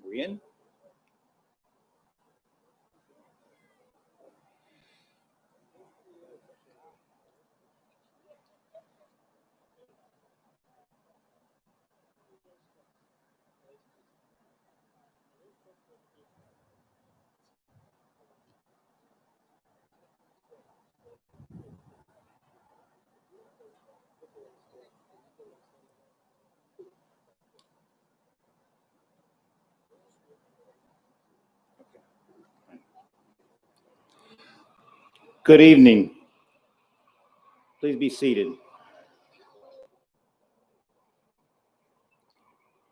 We in? Good evening. Please be seated.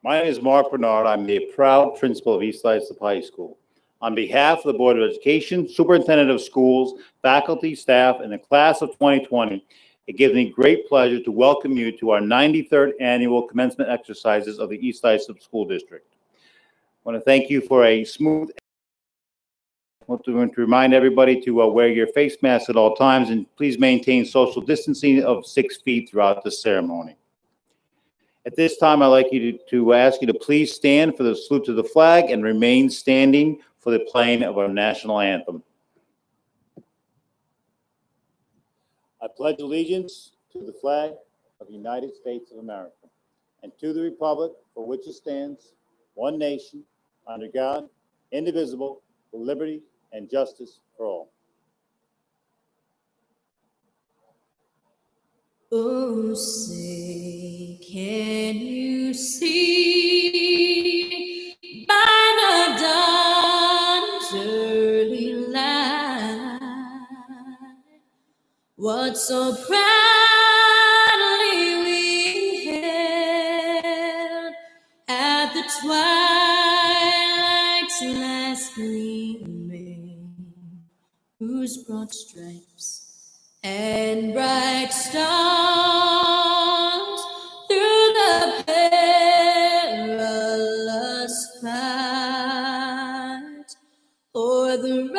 My name is Mark Bernard. I'm the proud principal of East Islip High School. On behalf of the Board of Education, Superintendent of Schools, faculty, staff, and the class of 2020, it gives me great pleasure to welcome you to our 93rd annual commencement exercises of the East Islip School District. I want to thank you for a smooth. I want to remind everybody to wear your face mask at all times, and please maintain social distancing of 6 feet throughout the ceremony. At this time, I'd like you to ask you to please stand for the salute to the flag and remain standing for the playing of our national anthem. I pledge allegiance to the flag of the United States of America and to the republic for which it stands, one nation, under God, indivisible, with liberty and justice for all. Oh, say, can you see by the dawn's early light what so proudly we hailed at the twilight's last gleaming, whose broad stripes and bright stars through the perilous fight o'er the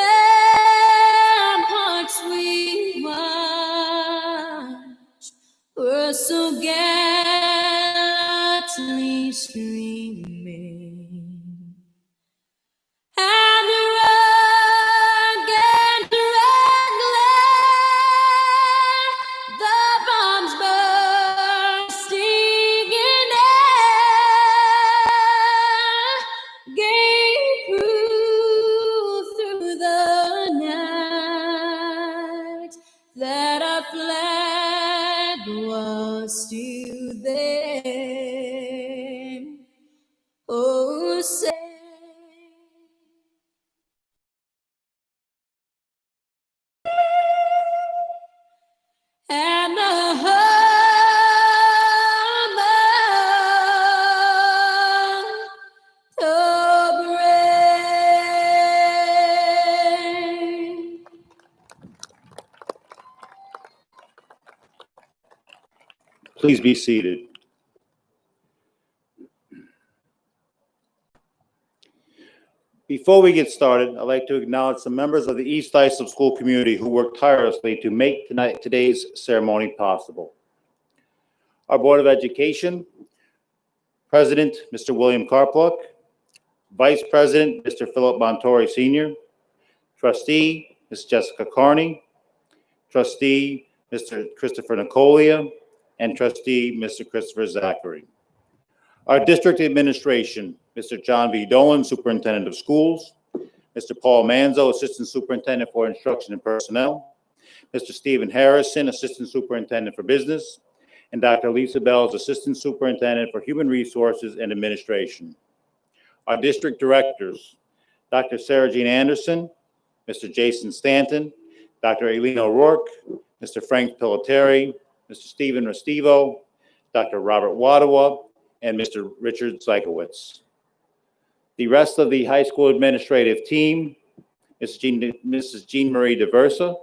ramparts we watched were so gallantly streaming, and the rugged red glare, the bombs bursting in air, gave proof through the night that our flag was still there. Oh, say, and the hum of the rain. Please be seated. Before we get started, I'd like to acknowledge some members of the East Islip School community who worked tirelessly to make today's ceremony possible. Our Board of Education, President, Mr. William Karpluk, Vice President, Mr. Philip Montori Sr., Trustee, Ms. Jessica Carney, Trustee, Mr. Christopher Nicolia, and Trustee, Mr. Christopher Zachary. Our District Administration, Mr. John V. Dolan, Superintendent of Schools, Mr. Paul Manzo, Assistant Superintendent for Instruction and Personnel, Mr. Stephen Harrison, Assistant Superintendent for Business, and Dr. Lisa Bells, Assistant Superintendent for Human Resources and Administration. Our District Directors, Dr. Sarah Jean Anderson, Mr. Jason Stanton, Dr. Aileen O'Rourke, Mr. Frank Piloteri, Mr. Stephen Restivo, Dr. Robert Wadawa, and Mr. Richard Zykowitz. The rest of the high school administrative team, Mrs. Jean Marie DeVersa,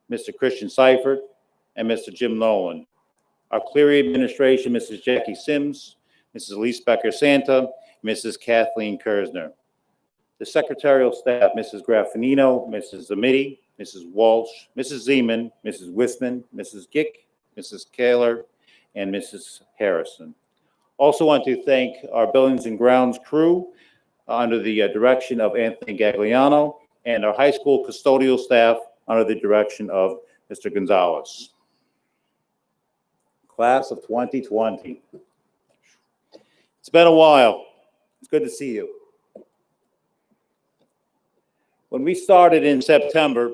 Mr. Christian Seifert, and Mr. Jim Nolan. Our Cleary administration, Mrs. Jackie Sims, Mrs. Elise Becker Santa, Mrs. Kathleen Kersner. The secretarial staff, Mrs. Graffinino, Mrs. Zamiti, Mrs. Walsh, Mrs. Zeman, Mrs. Wisman, Mrs. Gick, Mrs. Kaler, and Mrs. Harrison. Also want to thank our Buildings and Grounds crew under the direction of Anthony Gagliano, and our high school custodial staff under the direction of Mr. Gonzalez. Class of 2020. It's been a while. It's good to see you. When we started in September,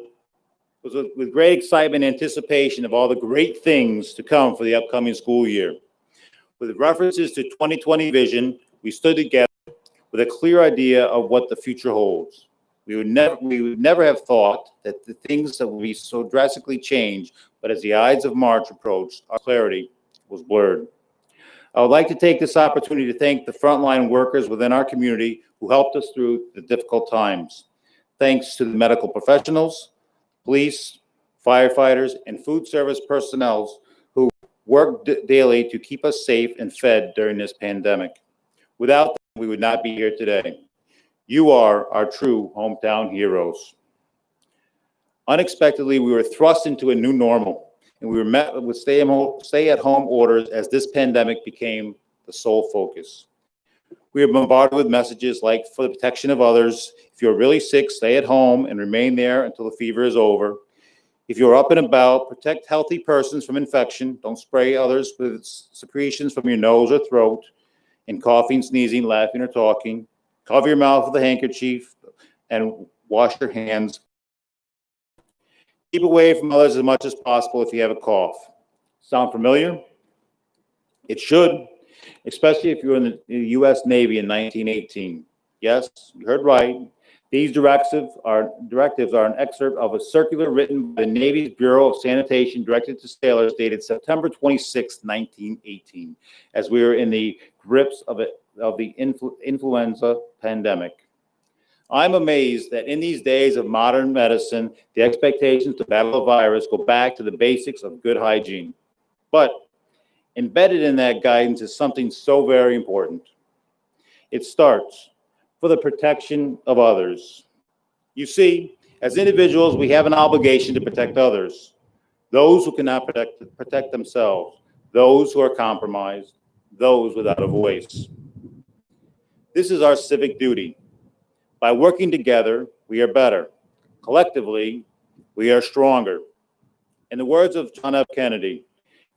it was with great excitement and anticipation of all the great things to come for the upcoming school year. With references to 2020 vision, we stood together with a clear idea of what the future holds. We would never have thought that the things that would be so drastically changed, but as the Ides of March approached, our clarity was blurred. I would like to take this opportunity to thank the frontline workers within our community who helped us through the difficult times. Thanks to the medical professionals, police, firefighters, and food service personnel who worked daily to keep us safe and fed during this pandemic. Without them, we would not be here today. You are our true hometown heroes. Unexpectedly, we were thrust into a new normal, and we were met with stay-at-home orders as this pandemic became the sole focus. We are bombarded with messages like, for the protection of others, if you're really sick, stay at home and remain there until the fever is over. If you're up and about, protect healthy persons from infection. Don't spray others with secretions from your nose or throat, and coughing, sneezing, laughing, or talking. Cover your mouth with a handkerchief and wash your hands. Keep away from others as much as possible if you have a cough. Sound familiar? It should, especially if you're in the U.S. Navy in 1918. Yes, you heard right. These directives are an excerpt of a circular written by the Navy's Bureau of Sanitation directed to sailors dated September 26, 1918, as we were in the grips of the influenza pandemic. I'm amazed that in these days of modern medicine, the expectations to battle the virus go back to the basics of good hygiene. But embedded in that guidance is something so very important. It starts for the protection of others. You see, as individuals, we have an obligation to protect others, those who cannot protect themselves, those who are compromised, those without a voice. This is our civic duty. By working together, we are better. Collectively, we are stronger. In the words of John F. Kennedy,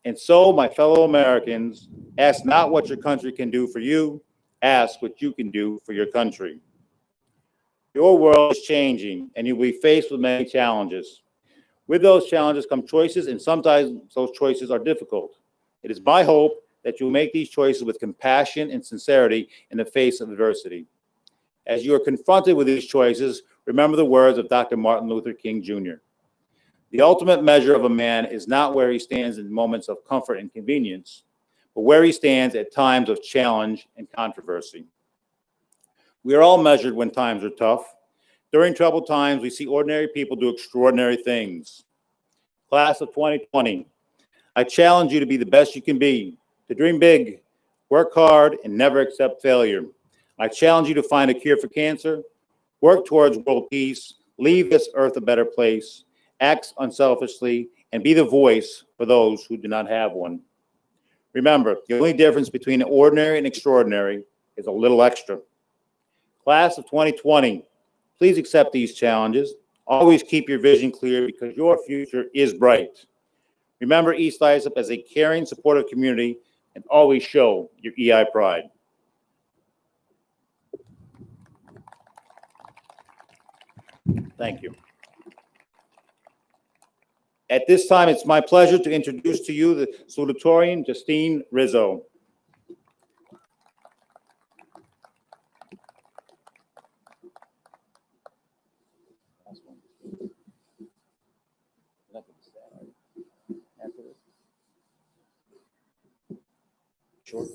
and so, my fellow Americans, ask not what your country can do for you, ask what you can do for your country. Your world is changing, and you'll be faced with many challenges. With those challenges come choices, and sometimes those choices are difficult. It is my hope that you'll make these choices with compassion and sincerity in the face of adversity. As you are confronted with these choices, remember the words of Dr. Martin Luther King Jr. The ultimate measure of a man is not where he stands in moments of comfort and convenience, but where he stands at times of challenge and controversy. We are all measured when times are tough. During troubled times, we see ordinary people do extraordinary things. Class of 2020, I challenge you to be the best you can be, to dream big, work hard, and never accept failure. I challenge you to find a cure for cancer, work towards world peace, leave this earth a better place, act unselfishly, and be the voice for those who do not have one. Remember, the only difference between ordinary and extraordinary is a little extra. Class of 2020, please accept these challenges. Always keep your vision clear because your future is bright. Remember East ISIP as a caring, supportive community and always show your EI pride. Thank you. At this time, it's my pleasure to introduce to you the salutatorian, Justine Rizzo. Sure.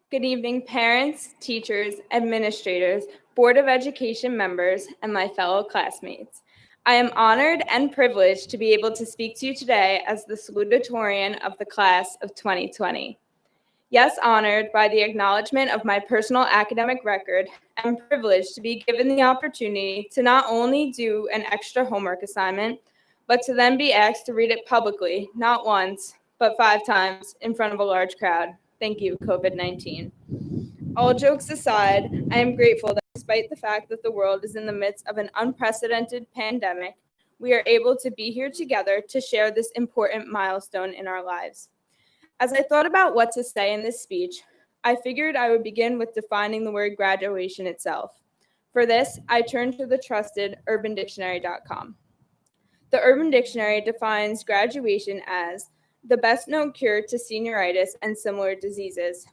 Good evening, parents, teachers, administrators, Board of Education members, and my fellow classmates. I am honored and privileged to be able to speak to you today as the salutatorian of the class of 2020. Yes, honored by the acknowledgement of my personal academic record, and privileged to be given the opportunity to not only do an extra homework assignment, but to then be asked to read it publicly, not once, but 5 times in front of a large crowd. Thank you, COVID-19. All jokes aside, I am grateful that despite the fact that the world is in the midst of an unprecedented pandemic, we are able to be here together to share this important milestone in our lives. As I thought about what to say in this speech, I figured I would begin with defining the word graduation itself. For this, I turned to the trusted urbandictionary.com. The Urban Dictionary defines graduation as the best known cure to senioritis and similar diseases.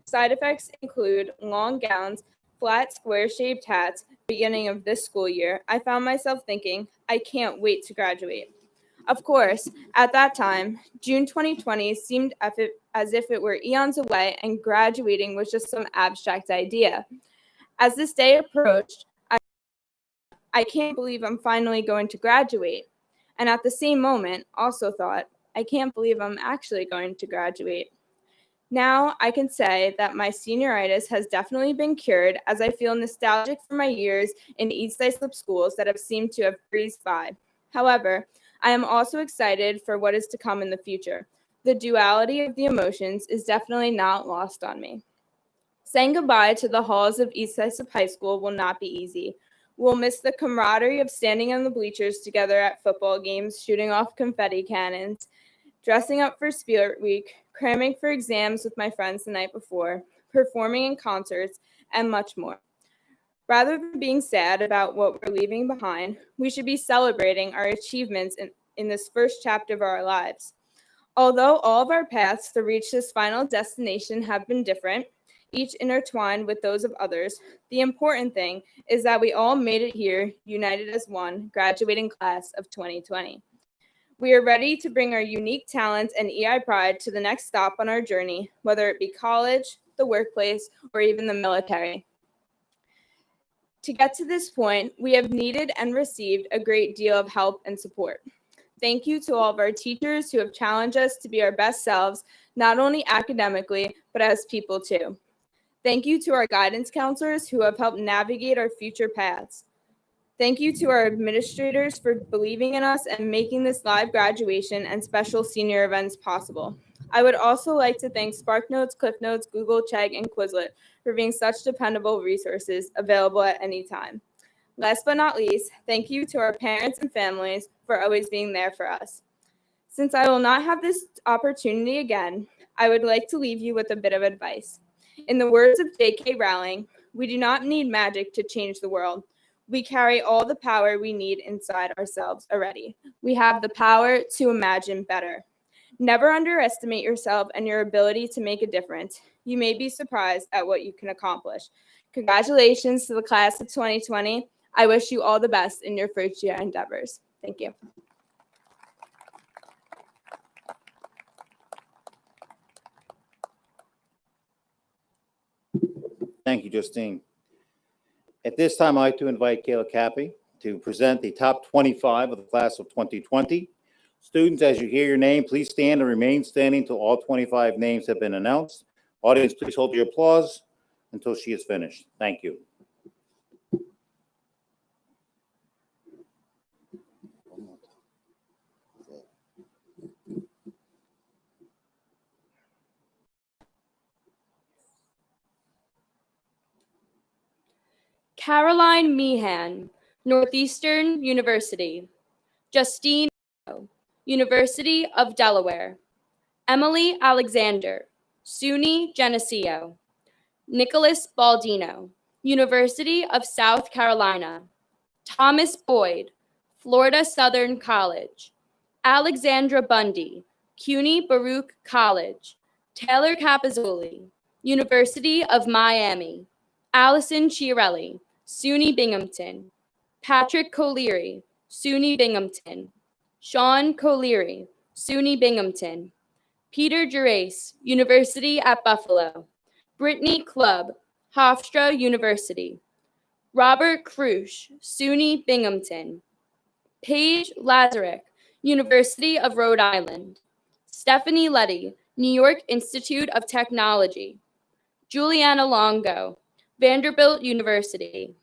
Side effects include long gowns, flat, square-shaped hats. Beginning of this school year, I found myself thinking, I can't wait to graduate. Of course, at that time, June 2020 seemed as if it were eons away and graduating was just some abstract idea. As this day approached, I can't believe I'm finally going to graduate. And at the same moment, also thought, I can't believe I'm actually going to graduate. Now I can say that my senioritis has definitely been cured, as I feel nostalgic for my years in East Islip schools that have seemed to have breezed by. However, I am also excited for what is to come in the future. The duality of the emotions is definitely not lost on me. Saying goodbye to the halls of East Islip High School will not be easy. We'll miss the camaraderie of standing on the bleachers together at football games, shooting off confetti cannons, dressing up for Spirit Week, cramming for exams with my friends the night before, performing in concerts, and much more. Rather than being sad about what we're leaving behind, we should be celebrating our achievements in this first chapter of our lives. Although all of our paths to reach this final destination have been different, each intertwined with those of others, the important thing is that we all made it here, united as one, graduating class of 2020. We are ready to bring our unique talents and EI pride to the next stop on our journey, whether it be college, the workplace, or even the military. To get to this point, we have needed and received a great deal of help and support. Thank you to all of our teachers who have challenged us to be our best selves, not only academically, but as people too. Thank you to our guidance counselors who have helped navigate our future paths. Thank you to our administrators for believing in us and making this live graduation and special senior events possible. I would also like to thank SparkNotes, CliffNotes, Google, Chegg, and Quizlet for being such dependable resources available at any time. Last but not least, thank you to our parents and families for always being there for us. Since I will not have this opportunity again, I would like to leave you with a bit of advice. In the words of J.K. Rowling, we do not need magic to change the world. We carry all the power we need inside ourselves already. We have the power to imagine better. Never underestimate yourself and your ability to make a difference. You may be surprised at what you can accomplish. Congratulations to the class of 2020. I wish you all the best in your first year endeavors. Thank you. Thank you, Justine. At this time, I'd like to invite Kayla Cappy to present the top 25 of the class of 2020. Students, as you hear your name, please stand and remain standing until all 25 names have been announced. Audience, please hold your applause until she is finished. Thank you. Caroline Meehan, Northeastern University. Justine, University of Delaware. Emily Alexander, SUNY Geneseo. Nicholas Baldino, University of South Carolina. Thomas Boyd, Florida Southern College. Alexandra Bundy, CUNY Baruch College. Taylor Capizzoli, University of Miami. Allison Chiarelli, SUNY Binghamton. Patrick Colery, SUNY Binghamton. Sean Colery, SUNY Binghamton. Peter Gerace, University at Buffalo. Brittany Clubb, Hofstra University. Robert Krusch, SUNY Binghamton. Paige Lazarek, University of Rhode Island. Stephanie Letty, New York Institute of Technology. Juliana Longo, Vanderbilt University.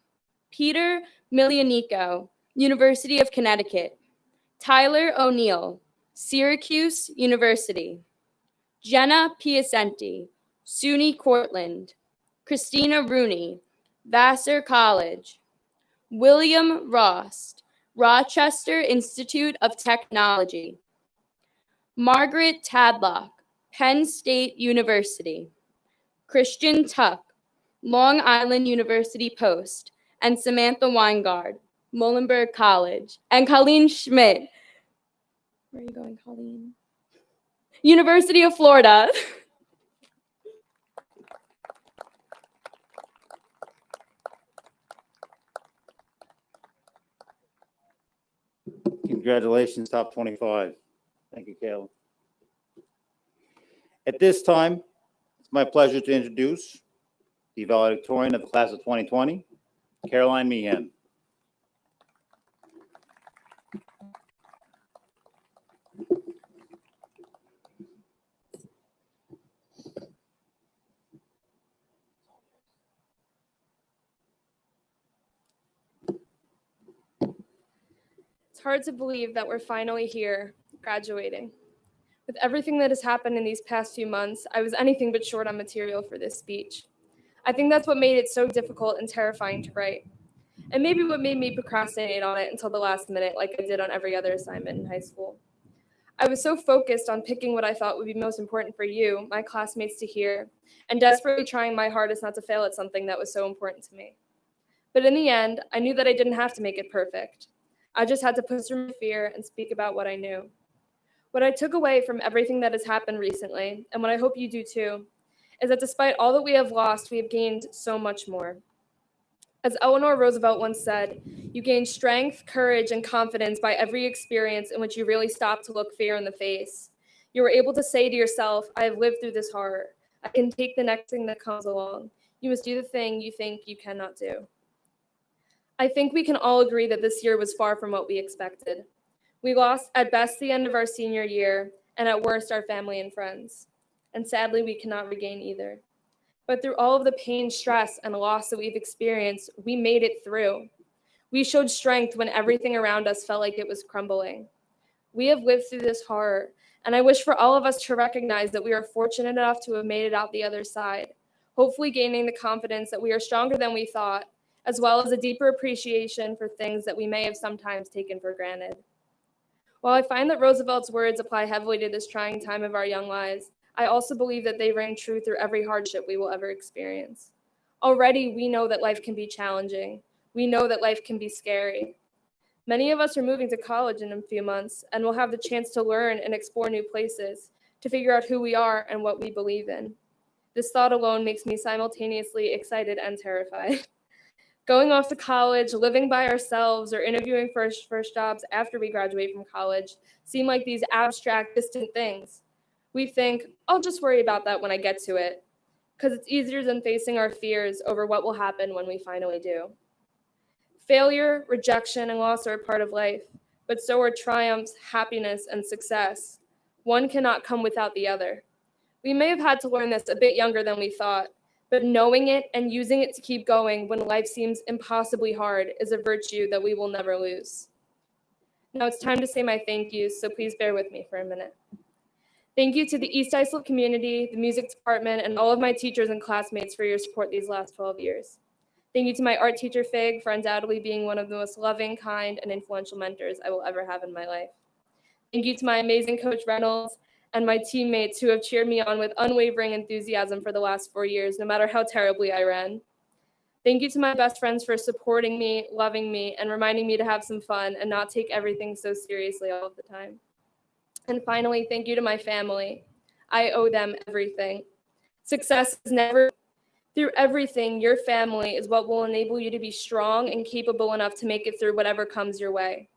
Peter Milianico, University of Connecticut. Tyler O'Neill, Syracuse University. Jenna Piacenti, SUNY Cortland. Christina Rooney, Vassar College. William Rost, Rochester Institute of Technology. Margaret Tadlock, Penn State University. Christian Tuck, Long Island University Post, and Samantha Weingard, Muhlenberg College, and Colleen Schmidt. Where are you going, Colleen? University of Florida. Congratulations, top 25. Thank you, Kayla. At this time, it's my pleasure to introduce the valedictorian of the class of 2020, Caroline Meehan. It's hard to believe that we're finally here, graduating. With everything that has happened in these past few months, I was anything but short on material for this speech. I think that's what made it so difficult and terrifying to write. And maybe what made me procrastinate on it until the last minute, like I did on every other assignment in high school. I was so focused on picking what I thought would be most important for you, my classmates, to hear, and desperately trying my hardest not to fail at something that was so important to me. But in the end, I knew that I didn't have to make it perfect. I just had to push through my fear and speak about what I knew. What I took away from everything that has happened recently, and what I hope you do too, is that despite all that we have lost, we have gained so much more. As Eleanor Roosevelt once said, you gain strength, courage, and confidence by every experience in which you really stop to look fear in the face. You are able to say to yourself, I have lived through this horror. I can take the next thing that comes along. You must do the thing you think you cannot do. I think we can all agree that this year was far from what we expected. We lost at best the end of our senior year, and at worst our family and friends. And sadly, we cannot regain either. But through all of the pain, stress, and loss that we've experienced, we made it through. We showed strength when everything around us felt like it was crumbling. We have lived through this horror, and I wish for all of us to recognize that we are fortunate enough to have made it out the other side, hopefully gaining the confidence that we are stronger than we thought, as well as a deeper appreciation for things that we may have sometimes taken for granted. While I find that Roosevelt's words apply heavily to this trying time of our young lives, I also believe that they ring true through every hardship we will ever experience. Already, we know that life can be challenging. We know that life can be scary. Many of us are moving to college in a few months, and will have the chance to learn and explore new places, to figure out who we are and what we believe in. This thought alone makes me simultaneously excited and terrified. Going off to college, living by ourselves, or interviewing for first jobs after we graduate from college seem like these abstract, distant things. We think, I'll just worry about that when I get to it, because it's easier than facing our fears over what will happen when we finally do. Failure, rejection, and loss are a part of life, but so are triumphs, happiness, and success. One cannot come without the other. We may have had to learn this a bit younger than we thought, but knowing it and using it to keep going when life seems impossibly hard is a virtue that we will never lose. Now it's time to say my thank yous, so please bear with me for a minute. Thank you to the East Islip community, the music department, and all of my teachers and classmates for your support these last 12 years. Thank you to my art teacher, Fig, for undoubtedly being one of the most loving, kind, and influential mentors I will ever have in my life. Thank you to my amazing coach, Reynolds, and my teammates who have cheered me on with unwavering enthusiasm for the last 4 years, no matter how terribly I ran. Thank you to my best friends for supporting me, loving me, and reminding me to have some fun and not take everything so seriously all of the time. And finally, thank you to my family. I owe them everything. Success is never through everything. Your family is what will enable you to be strong and capable enough to make it through whatever comes your way.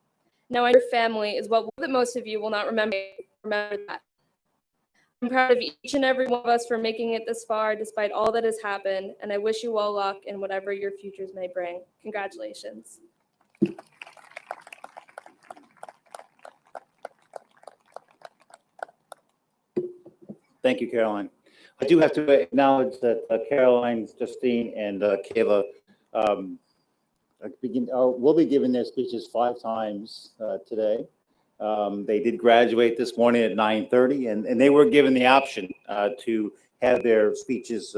Now, your family is what that most of you will not remember that. I'm proud of each and every one of us for making it this far despite all that has happened, and I wish you all luck in whatever your futures may bring. Congratulations. Thank you, Caroline. I do have to acknowledge that Caroline, Justine, and Kayla will be giving their speeches 5 times today. They did graduate this morning at 9:30, and they were given the option to have their speeches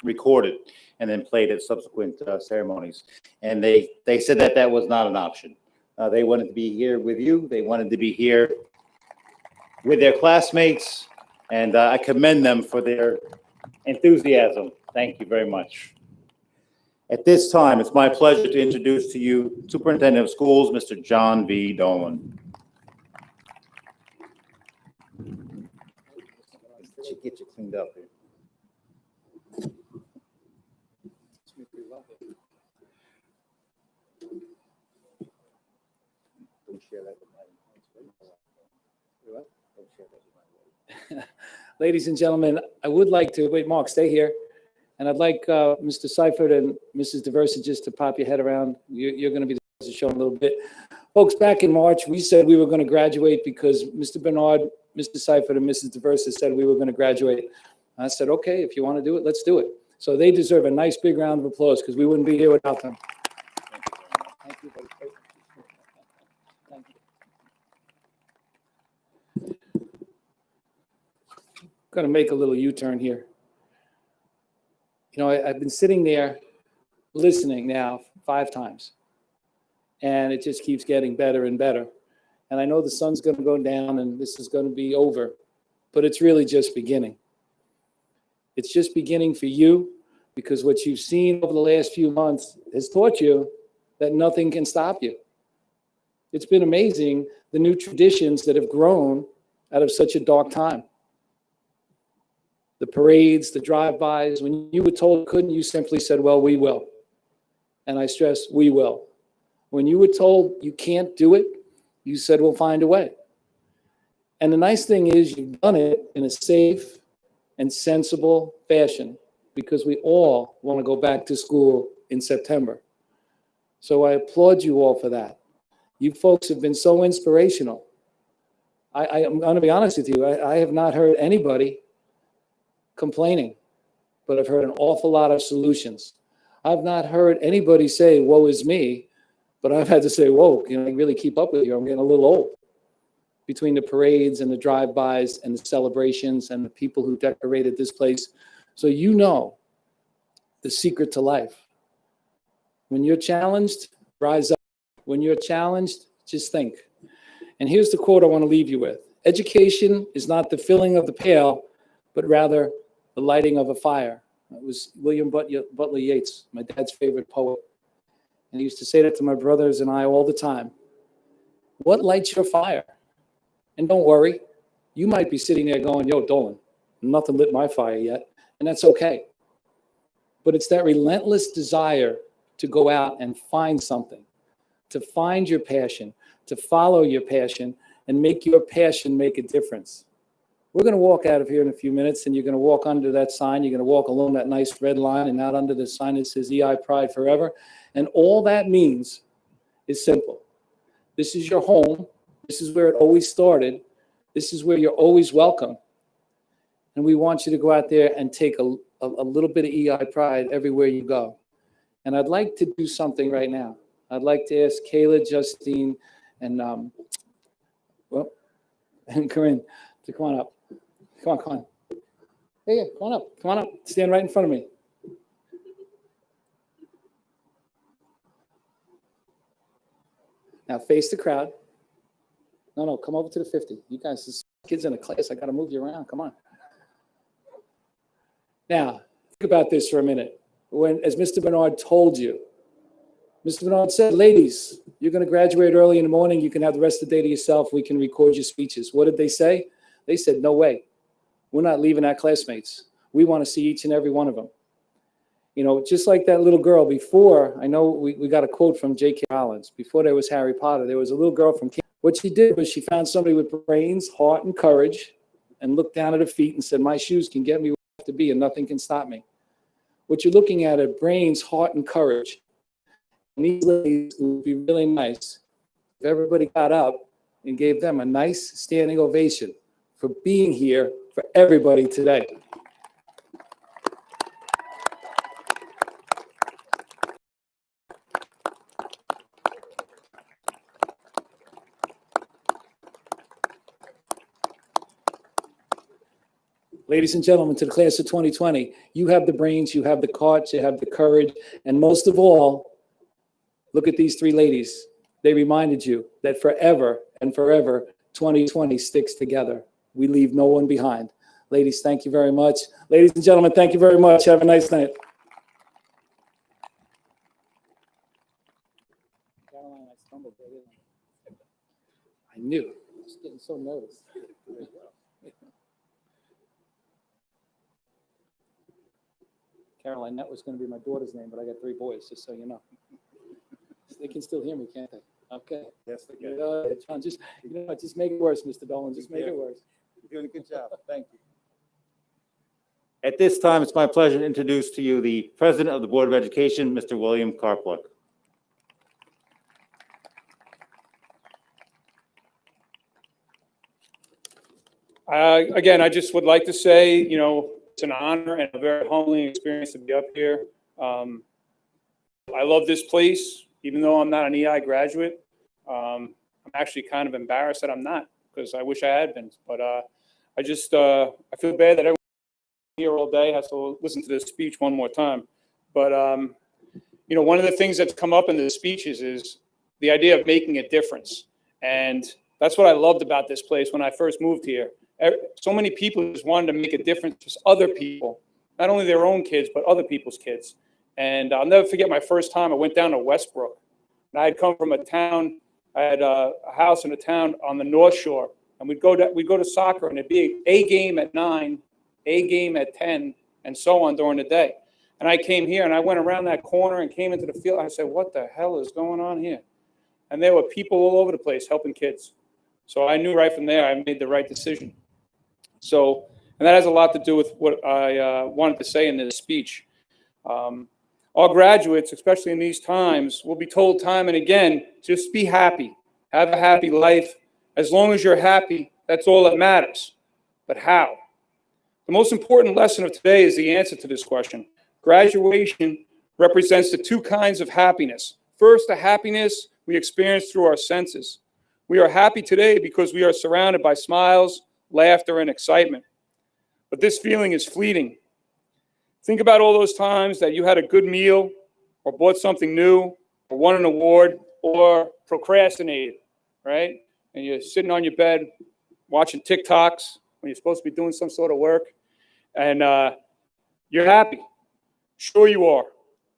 recorded and then played at subsequent ceremonies. And they said that that was not an option. They wanted to be here with you. They wanted to be here with their classmates, and I commend them for their enthusiasm. Thank you very much. At this time, it's my pleasure to introduce to you Superintendent of Schools, Mr. John V. Dolan. should get you cleaned up here. Don't share that with my. Don't share that with my. Ladies and gentlemen, I would like to, wait, Mark, stay here. And I'd like Mr. Seifert and Mrs. DeVersa just to pop your head around. You're going to be the show in a little bit. Folks, back in March, we said we were going to graduate because Mr. Bernard, Mr. Seifert, and Mrs. DeVersa said we were going to graduate. I said, okay, if you want to do it, let's do it. So they deserve a nice big round of applause because we wouldn't be here without them. Thank you very much. Thank you. Thank you. Going to make a little U-turn here. You know, I've been sitting there listening now 5 times, and it just keeps getting better and better. And I know the sun's going to go down and this is going to be over, but it's really just beginning. It's just beginning for you because what you've seen over the last few months has taught you that nothing can stop you. It's been amazing, the new traditions that have grown out of such a dark time. The parades, the drive-bys, when you were told couldn't, you simply said, well, we will. And I stress, we will. When you were told you can't do it, you said, we'll find a way. And the nice thing is you've done it in a safe and sensible fashion because we all want to go back to school in September. So I applaud you all for that. You folks have been so inspirational. I'm going to be honest with you. I have not heard anybody complaining, but I've heard an awful lot of solutions. I've not heard anybody say, woe is me, but I've had to say, whoa, I really keep up with you. I'm getting a little old. Between the parades and the drive-bys and the celebrations and the people who decorated this place. So you know the secret to life. When you're challenged, rise up. When you're challenged, just think. And here's the quote I want to leave you with. Education is not the filling of the pail, but rather the lighting of a fire. It was William Butler Yeats, my dad's favorite poet. And he used to say that to my brothers and I all the time. What lights your fire? And don't worry, you might be sitting there going, yo, Dolan, nothing lit my fire yet. And that's okay. But it's that relentless desire to go out and find something, to find your passion, to follow your passion, and make your passion make a difference. We're going to walk out of here in a few minutes, and you're going to walk under that sign. You're going to walk along that nice red line and out under the sign that says EI Pride Forever. And all that means is simple. This is your home. This is where it always started. This is where you're always welcome. And we want you to go out there and take a little bit of EI Pride everywhere you go. And I'd like to do something right now. I'd like to ask Kayla, Justine, and and Corinne to come on up. Come on. Hey, come on up. Stand right in front of me. Now face the crowd. No, come over to the 50. You guys, this kids in a class, I got to move you around. Come on. Now, think about this for a minute. As Mr. Bernard told you, Mr. Bernard said, ladies, you're going to graduate early in the morning. You can have the rest of the day to yourself. We can record your speeches. What did they say? They said, no way. We're not leaving our classmates. We want to see each and every one of them. You know, just like that little girl before, I know we got a quote from J.K. Rowling. Before there was Harry Potter, there was a little girl from King. What she did was she found somebody with brains, heart, and courage and looked down at her feet and said, my shoes can get me where I have to be and nothing can stop me. What you're looking at are brains, heart, and courage. And these ladies, it would be really nice if everybody got up and gave them a nice standing ovation for being here for everybody today. Ladies and gentlemen, to the class of 2020, you have the brains, you have the heart, you have the courage, and most of all, look at these 3 ladies. They reminded you that forever and forever, 2020 sticks together. We leave no one behind. Ladies, thank you very much. Ladies and gentlemen, thank you very much. Have a nice night. Caroline, I stumbled right in. I knew. I was getting so nervous. Caroline, that was going to be my daughter's name, but I got 3 boys, just so you know. They can still hear me, can't they? Okay. Yes, again. John, just make it worse, Mr. Dolan. Just make it worse. You're doing a good job. Thank you. At this time, it's my pleasure to introduce to you the President of the Board of Education, Mr. William Karpluk. Again, I just would like to say, it's an honor and a very humbling experience to be up here. I love this place, even though I'm not an EI graduate. I'm actually kind of embarrassed that I'm not, because I wish I had been. But I feel bad that everyone here all day has to listen to this speech one more time. But, one of the things that's come up in the speeches is the idea of making a difference. And that's what I loved about this place when I first moved here. So many people just wanted to make a difference to other people, not only their own kids, but other people's kids. And I'll never forget my first time. I went down to Westbrook, and I had come from a town. I had a house in a town on the North Shore, and we'd go to soccer, and it'd be a game at 9, a game at 10, and so on during the day. And I came here, and I went around that corner and came into the field. I said, "What the hell is going on here?" And there were people all over the place helping kids. So I knew right from there I made the right decision. So, and that has a lot to do with what I wanted to say in this speech. Our graduates, especially in these times, will be told time and again, just be happy, have a happy life. As long as you're happy, that's all that matters. But how? The most important lesson of today is the answer to this question. Graduation represents the 2 kinds of happiness. First, the happiness we experience through our senses. We are happy today because we are surrounded by smiles, laughter, and excitement. But this feeling is fleeting. Think about all those times that you had a good meal, or bought something new, or won an award, or procrastinated, right? And you're sitting on your bed watching TikToks when you're supposed to be doing some sort of work, and you're happy. Sure you are.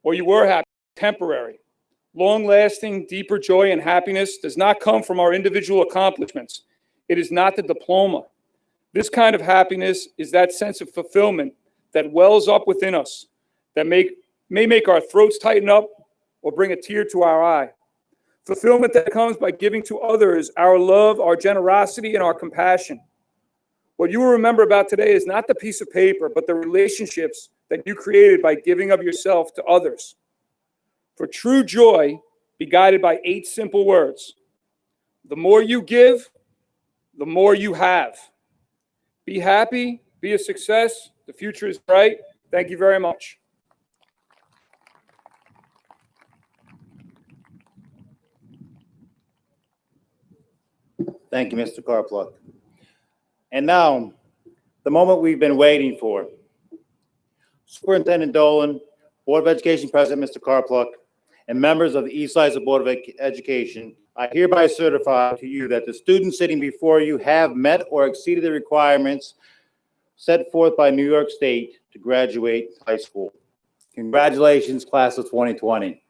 Or you were happy, temporary. Long-lasting, deeper joy and happiness does not come from our individual accomplishments. It is not the diploma. This kind of happiness is that sense of fulfillment that wells up within us, that may make our throats tighten up or bring a tear to our eye. Fulfillment that comes by giving to others our love, our generosity, and our compassion. What you will remember about today is not the piece of paper, but the relationships that you created by giving of yourself to others. For true joy, be guided by 8 simple words. The more you give, the more you have. Be happy, be a success. The future is bright. Thank you very much. Thank you, Mr. Karpluk. And now, the moment we've been waiting for. Superintendent Dolan, Board of Education President, Mr. Karpluk, and members of the EIHS Board of Education, I hereby certify to you that the students sitting before you have met or exceeded the requirements set forth by New York State to graduate high school. Congratulations, class of 2020.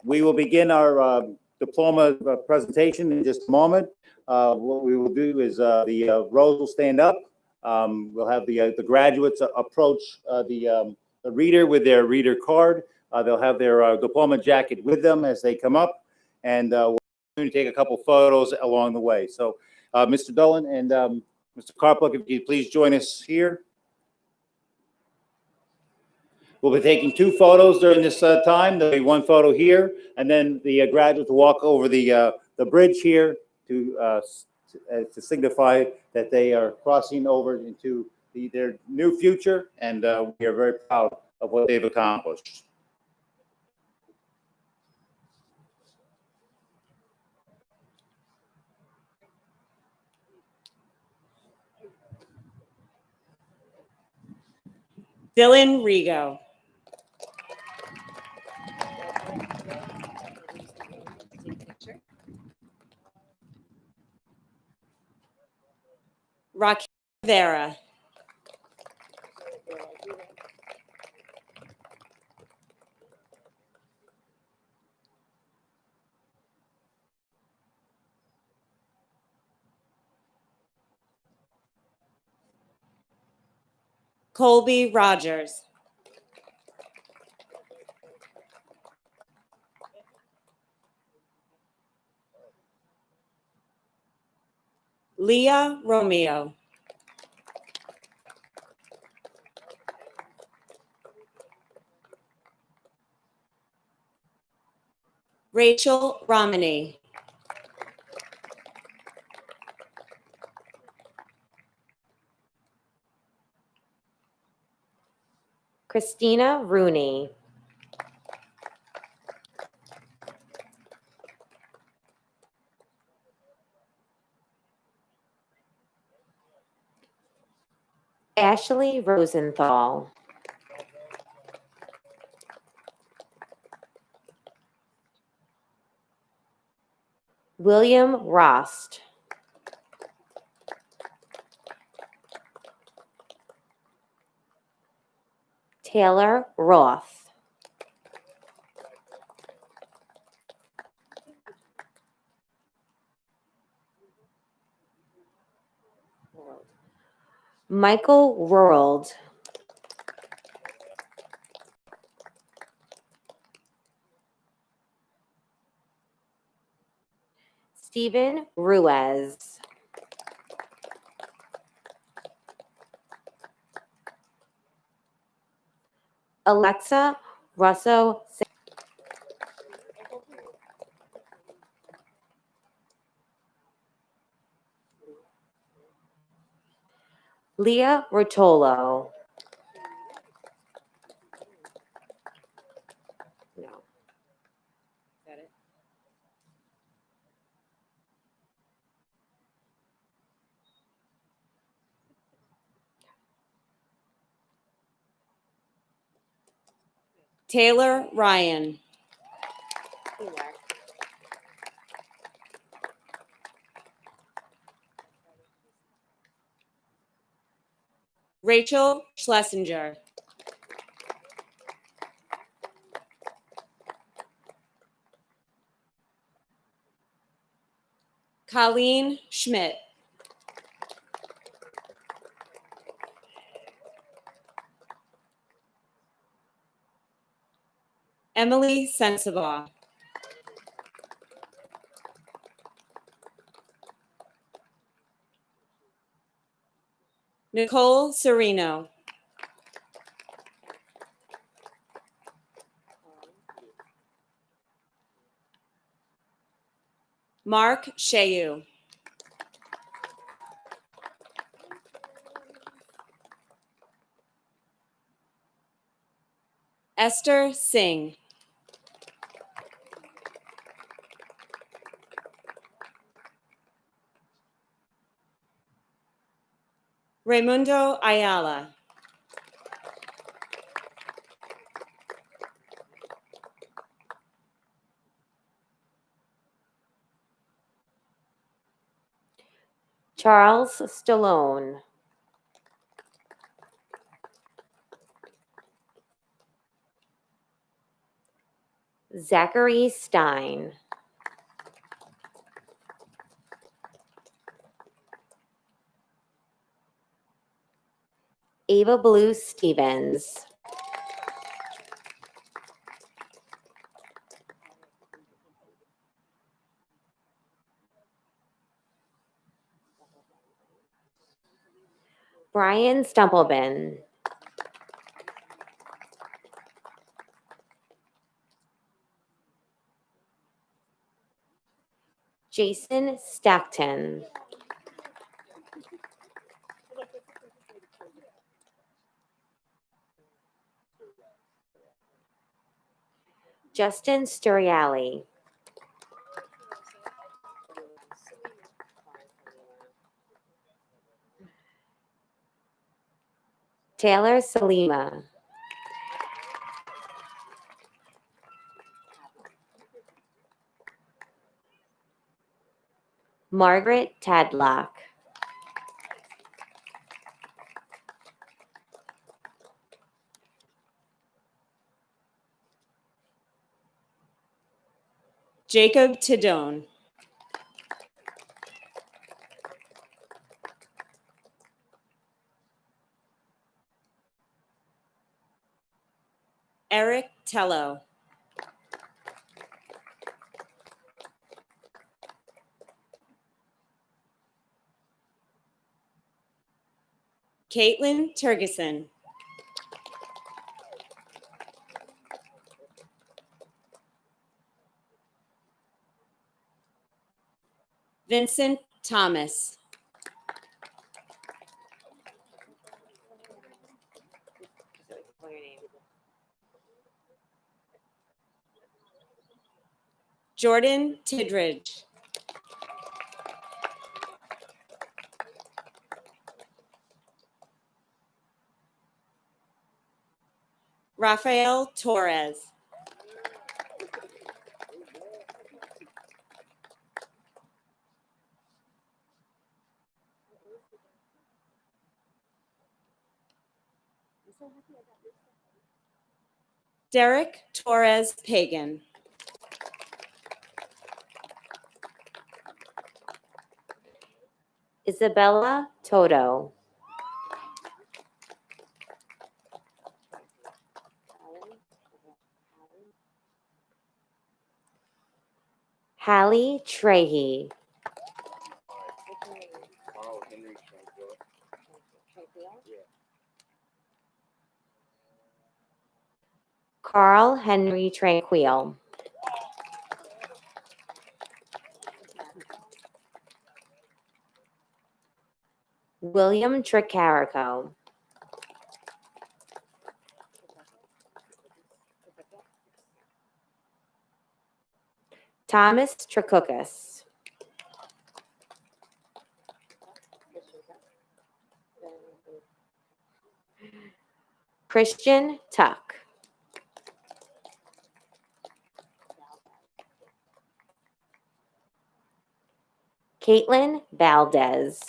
We will begin our diploma presentation in just a moment. What we will do is the rows will stand up. We'll have the graduates approach the reader with their reader card. They'll have their diploma jacket with them as they come up, and we're going to take a couple photos along the way. So, Mr. Dolan and Mr. Karpluk, if you please join us here. We'll be taking 2 photos during this time. There'll be 1 photo here, and then the graduates will walk over the bridge here to signify that they are crossing over into their new future, and we are very proud of what they've accomplished. Dylan Rigo. Raquel Vera. Colby Rogers. Leah Romeo. Rachel Romney. Christina Rooney. Ashley Rosenthal. William Rost. Taylor Roth. Michael World. Stephen Ruiz. Alexa Russo. Leah Rotolo. No. Is that it? Taylor Ryan. Rachel Schlesinger. Colleen Schmidt. Emily Sensabaugh. Nicole Sereno. Mark Shayu. Esther Singh. Raimundo Ayala. Charles Stallone. Zachary Stein. Ava Blue Stevens. Brian Stumpelman. Jason Stackton. Justin Sturiali. Taylor Salima. Margaret Tadlock. Jacob Tidone. Eric Tello. Caitlin Turgeson. Vincent Thomas. Jordan Tidridge. Rafael Torres. Derek Torres Pagan. Isabella Toto. Hallie Trahey. Carl Henry Tranquil. William Tricarico. Thomas Tricookas. Christian Tuck. Caitlin Valdez.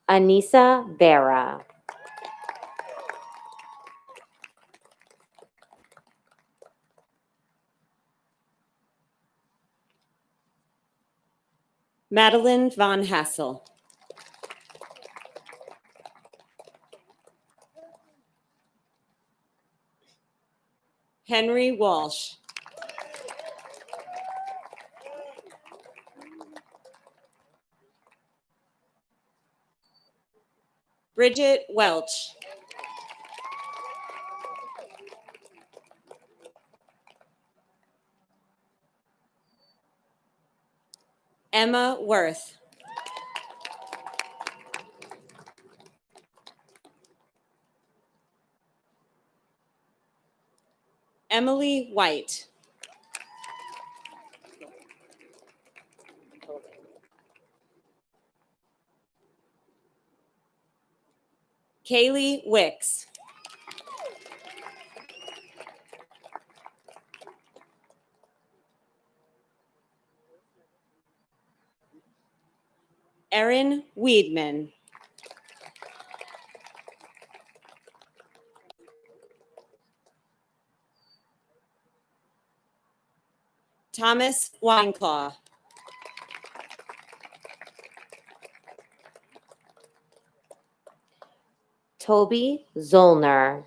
Anissa Vera. Madeline Von Hassel. Henry Walsh. Bridget Welch. Emma Worth. Emily White. Kaylee Wicks. Erin Weedman. Thomas Wineclaw. Toby Zollner.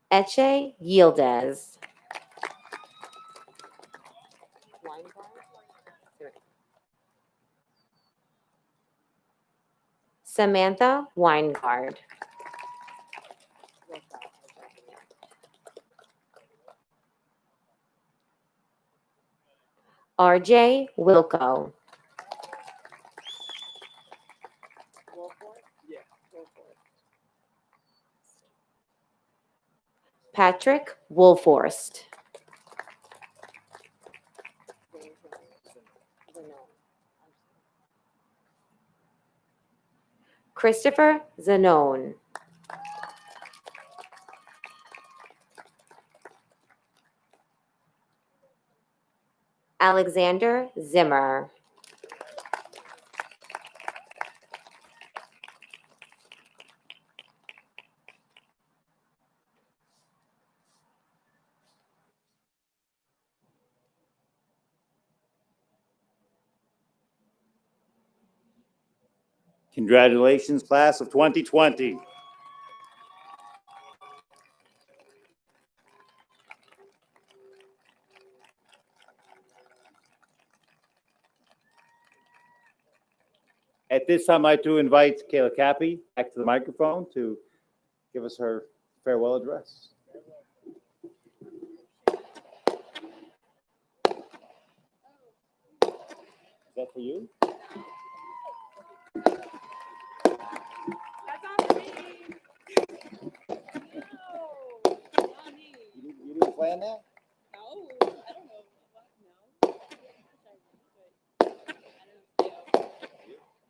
Eche Yildiz. Samantha Weingard. RJ Wilco. Patrick Wolforst. Christopher Zanone. Alexander Zimmer. Congratulations, class of 2020. At this time, I'd like to invite Kayla Cappy back to the microphone to give us her farewell address. Is that for you? You didn't plan that? No, I don't know. No.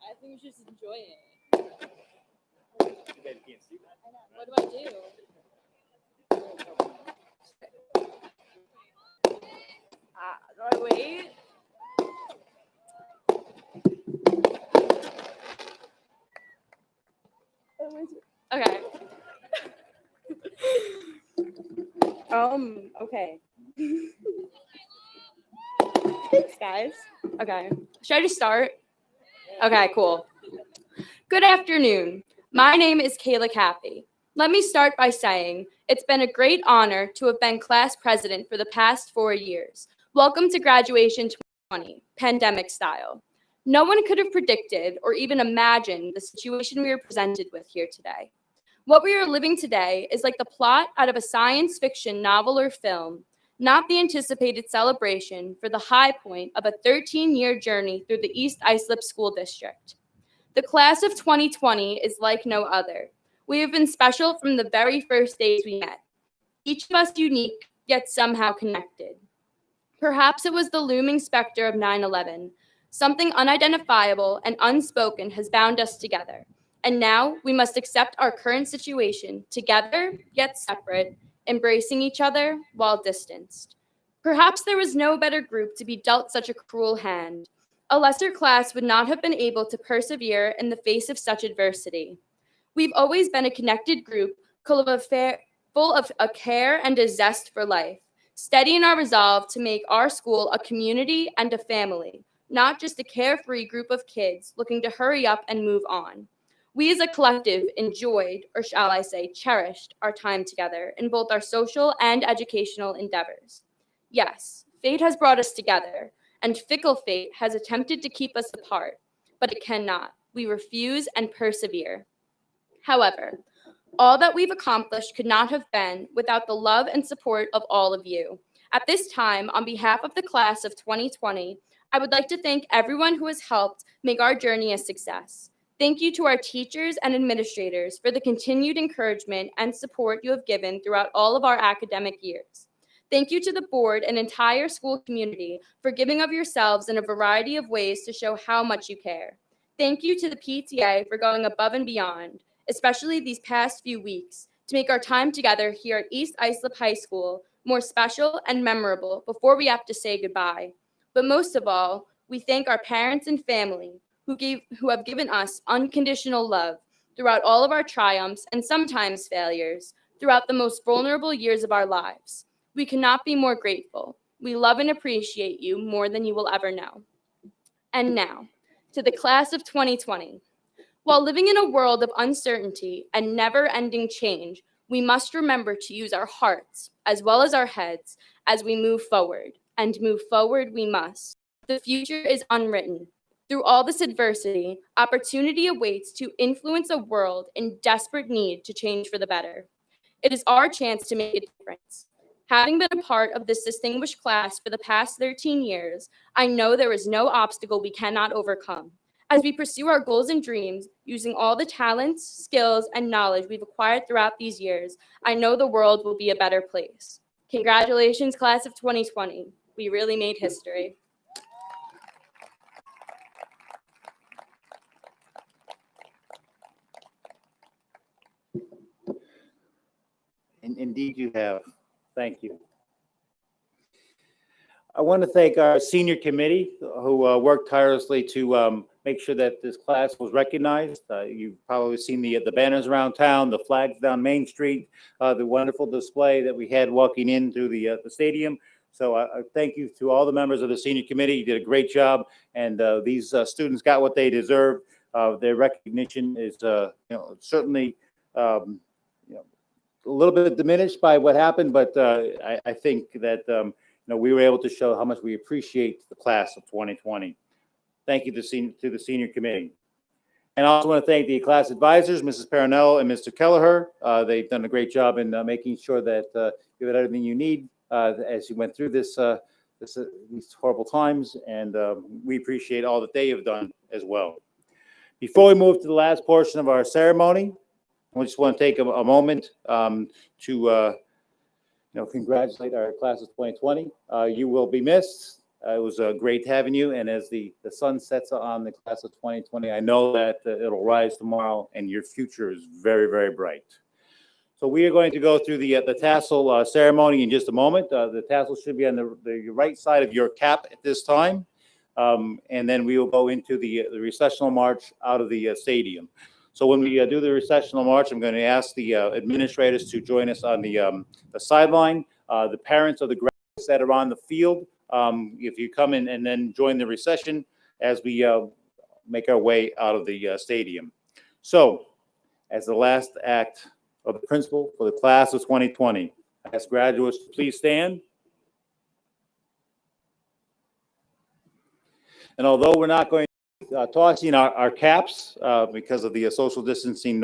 I think we should just enjoy it. What do I do? Do I wait? Okay. Okay. Thanks, guys. Okay. Should I just start? Okay, cool. Good afternoon. My name is Kayla Cappy. Let me start by saying it's been a great honor to have been class president for the past 4 years. Welcome to Graduation 2020, pandemic style. No one could have predicted or even imagined the situation we are presented with here today. What we are living today is like the plot out of a science fiction novel or film, not the anticipated celebration for the high point of a 13-year journey through the East Islip School District. The class of 2020 is like no other. We have been special from the very first days we met. Each of us unique, yet somehow connected. Perhaps it was the looming specter of 9/11. Something unidentifiable and unspoken has bound us together. And now we must accept our current situation, together yet separate, embracing each other while distanced. Perhaps there was no better group to be dealt such a cruel hand. A lesser class would not have been able to persevere in the face of such adversity. We've always been a connected group full of a care and a zest for life, steady in our resolve to make our school a community and a family, not just a carefree group of kids looking to hurry up and move on. We as a collective enjoyed, or shall I say, cherished our time together in both our social and educational endeavors. Yes, fate has brought us together, and fickle fate has attempted to keep us apart, but it cannot. We refuse and persevere. However, all that we've accomplished could not have been without the love and support of all of you. At this time, on behalf of the class of 2020, I would like to thank everyone who has helped make our journey a success. Thank you to our teachers and administrators for the continued encouragement and support you have given throughout all of our academic years. Thank you to the board and entire school community for giving of yourselves in a variety of ways to show how much you care. Thank you to the PTA for going above and beyond, especially these past few weeks, to make our time together here at East Islip High School more special and memorable before we have to say goodbye. But most of all, we thank our parents and family who have given us unconditional love throughout all of our triumphs and sometimes failures, throughout the most vulnerable years of our lives. We cannot be more grateful. We love and appreciate you more than you will ever know. And now, to the class of 2020. While living in a world of uncertainty and never-ending change, we must remember to use our hearts as well as our heads as we move forward, and move forward we must. The future is unwritten. Through all this adversity, opportunity awaits to influence a world in desperate need to change for the better. It is our chance to make a difference. Having been a part of this distinguished class for the past 13 years, I know there is no obstacle we cannot overcome. As we pursue our goals and dreams, using all the talents, skills, and knowledge we've acquired throughout these years, I know the world will be a better place. Congratulations, class of 2020. We really made history. Indeed you have. Thank you. I want to thank our senior committee who worked tirelessly to make sure that this class was recognized. You've probably seen the banners around town, the flags down Main Street, the wonderful display that we had walking in through the stadium. So I thank you to all the members of the senior committee. You did a great job, and these students got what they deserved. Their recognition is, certainly, a little bit diminished by what happened, but I think that we were able to show how much we appreciate the class of 2020. Thank you to the senior committee. And I also want to thank the class advisors, Mrs. Parinello and Mr. Kelleher. They've done a great job in making sure that you had everything you need as you went through these horrible times, and we appreciate all that they have done as well. Before we move to the last portion of our ceremony, I just want to take a moment to congratulate our class of 2020. You will be missed. It was great having you, and as the sun sets on the class of 2020, I know that it'll rise tomorrow, and your future is very, very bright. So we are going to go through the tassel ceremony in just a moment. The tassel should be on the right side of your cap at this time, and then we will go into the recessional march out of the stadium. So when we do the recessional march, I'm going to ask the administrators to join us on the sideline. The parents of the graduates that are on the field, if you come in and then join the recession as we make our way out of the stadium. So as the last act of the principal for the class of 2020, I ask graduates to please stand. And although we're not going to tossing our caps because of the social distancing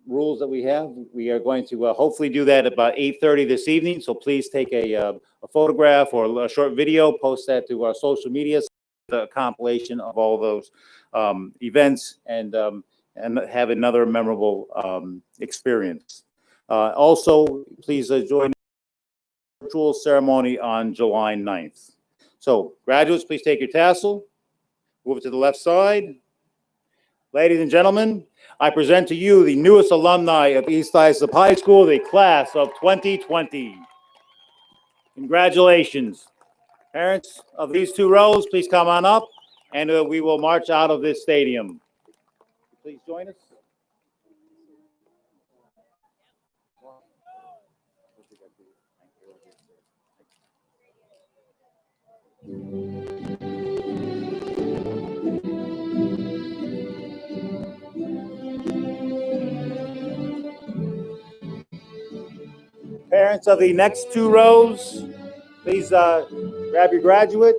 rules that we have, we are going to hopefully do that about 8:30 this evening. So please take a photograph or a short video, post that to our social media, the compilation of all those events, and have another memorable experience. Also, please join the virtual ceremony on July 9th. So, graduates, please take your tassel, move it to the left side. Ladies and gentlemen, I present to you the newest alumni of East Islip High School, the class of 2020. Congratulations. Parents of these two rows, please come on up, and we will march out of this stadium. Please join us. Parents of the next two rows, please grab your graduate.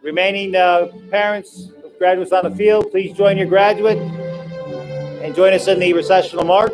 Remaining parents of graduates on the field, please join your graduate and join us in the recessional march.